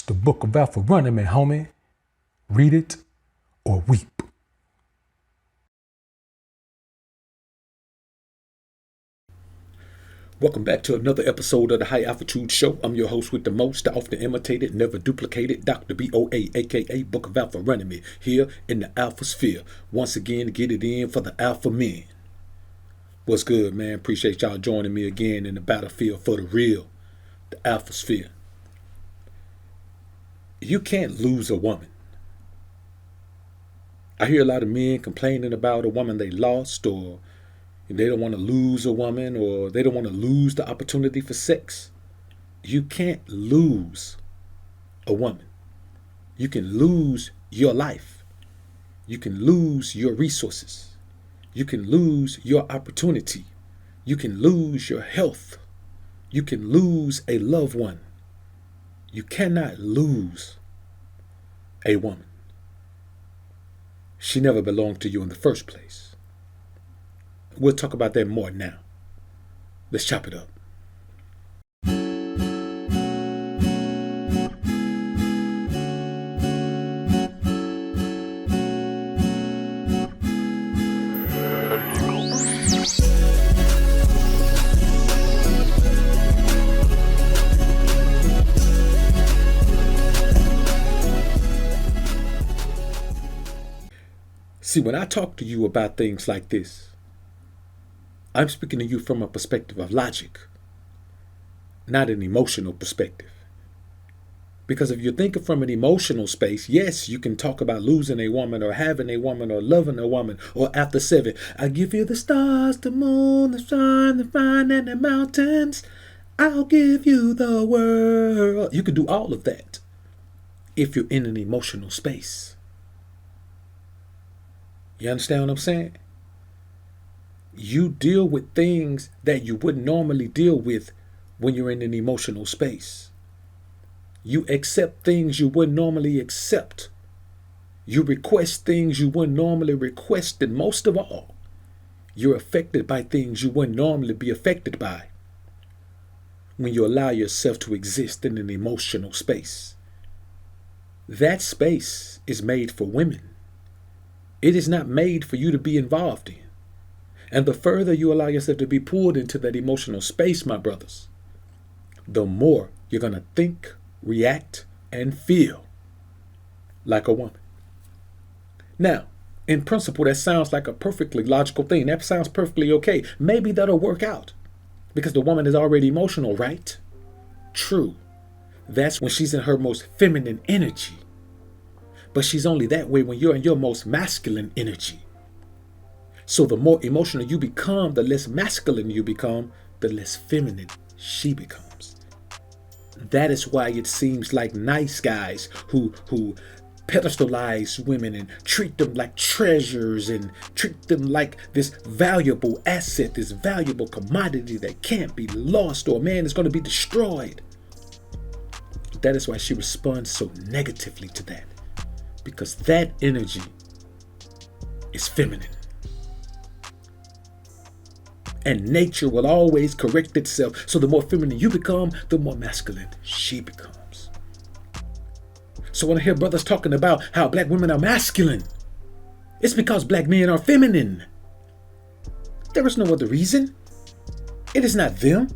It's the book of Alpha running, man, homie. Read it or weep. Welcome back to another episode of the High Altitude Show. I'm your host with the most, the often imitated, never duplicated, Dr. BoA, aka Book of Alpha running me, here in the Alpha Sphere. Once again, to get it in for the Alpha Men. What's good, man? Appreciate y'all joining me again in the battlefield for the real, the Alpha Sphere. You can't lose a woman. I hear a lot of men complaining about a woman they lost, or they don't want to lose a woman, or they don't want to lose the opportunity for sex. You can't lose a woman. You can lose your life. You can lose your resources. You can lose your opportunity. You can lose your health. You can lose a loved one. You cannot lose a woman. She never belonged to you in the first place. We'll talk about that more now. Let's chop it up. See, when I talk to you about things like this, I'm speaking to you from a perspective of logic, not an emotional perspective. Because if you're thinking from an emotional space, yes, you can talk about losing a woman or having a woman or loving a woman, or after 7, I give you the stars, the moon, the sun, the vine, and the mountains. I'll give you the world. You can do all of that if you're in an emotional space. You understand what I'm saying? You deal with things that you wouldn't normally deal with when you're in an emotional space. You accept things you wouldn't normally accept. You request things you wouldn't normally request. And most of all, you're affected by things you wouldn't normally be affected by when you allow yourself to exist in an emotional space. That space is made for women. It is not made for you to be involved in. And the further you allow yourself to be pulled into that emotional space, my brothers, the more you're going to think, react, and feel like a woman. Now, in principle, that sounds like a perfectly logical thing. That sounds perfectly okay. Maybe that'll work out because the woman is already emotional, right? True. That's when she's in her most feminine energy. But she's only that way when you're in your most masculine energy. So the more emotional you become, the less masculine you become, the less feminine she becomes. That is why it seems like nice guys who pedestalize women and treat them like treasures and treat them like this valuable asset, this valuable commodity that can't be lost, or a man is going to be destroyed. That is why she responds so negatively to that. Because that energy is feminine. And nature will always correct itself. So the more feminine you become, the more masculine she becomes. So when I hear brothers talking about how black women are masculine, it's because black men are feminine. There is no other reason. It is not them.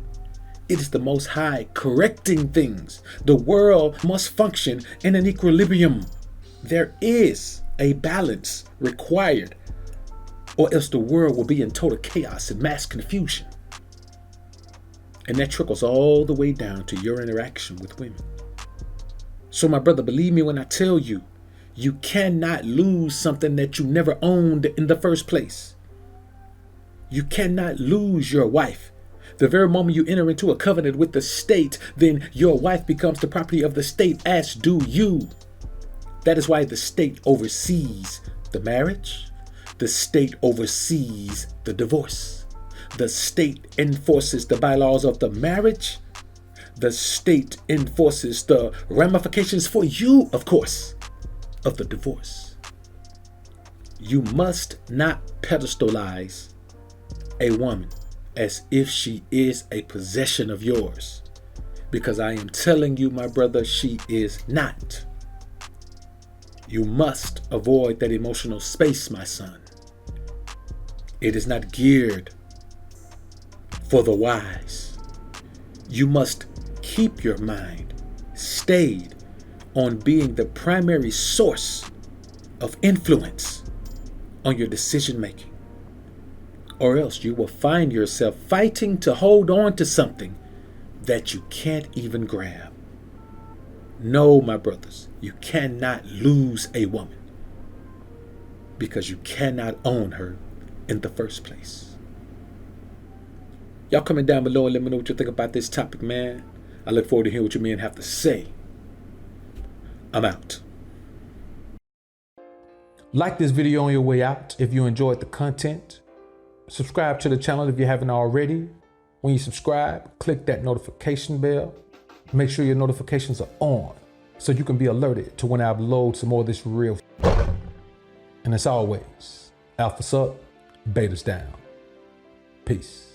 It is the Most High correcting things. The world must function in an equilibrium. There is a balance required, or else the world will be in total chaos and mass confusion. And that trickles all the way down to your interaction with women. So my brother, believe me when I tell you, you cannot lose something that you never owned in the first place. You cannot lose your wife. The very moment you enter into a covenant with the state, then your wife becomes the property of the state, as do you. That is why the state oversees the marriage. The state oversees the divorce. The state enforces the bylaws of the marriage. The state enforces the ramifications for you, of course, of the divorce. You must not pedestalize a woman as if she is a possession of yours. Because I am telling you, my brother, she is not. You must avoid that emotional space, my son. It is not geared for the wise. You must keep your mind stayed on being the primary source of influence on your decision making. Or else you will find yourself fighting to hold on to something that you can't even grab. No, my brothers, you cannot lose a woman because you cannot own her in the first place. Y'all comment down below and let me know what you think about this topic, man. I look forward to hearing what you men have to say. I'm out. Like this video on your way out if you enjoyed the content. Subscribe to the channel if you haven't already. When you subscribe, click that notification bell. Make sure your notifications are on so you can be alerted to when I upload some more of this real. And as always, alpha's up, beta's down. Peace.